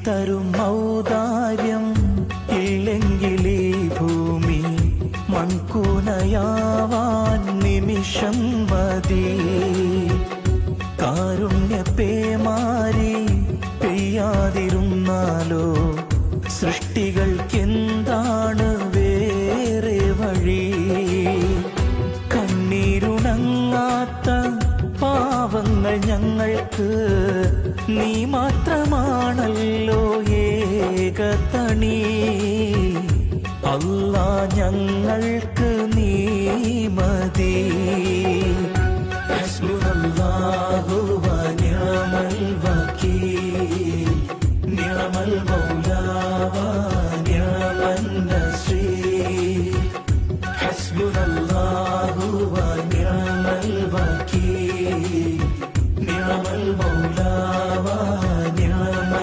തരും ഔദാര്യം ഇല്ലെങ്കിൽ ഈ ഭൂമി മൺകൂനയാവാൻ നിമിഷം മതി. കാരുണ്യപ്പേമാരി പെയ്യാതിരുന്നാലോ സൃഷ്ടികൾക്കെന്താണ് വേറെ വഴി? കണ്ണീരുണങ്ങാത്ത പാവങ്ങൾ ഞങ്ങൾക്ക് നീ മാത്രമാണല്ലോ ഏകതണി. അല്ലാ ഞങ്ങൾക്ക് നീ മതി. ഹസ്ബുനല്ലാഹു വ നിഅമൽ വകീൽ, നിഅമൽ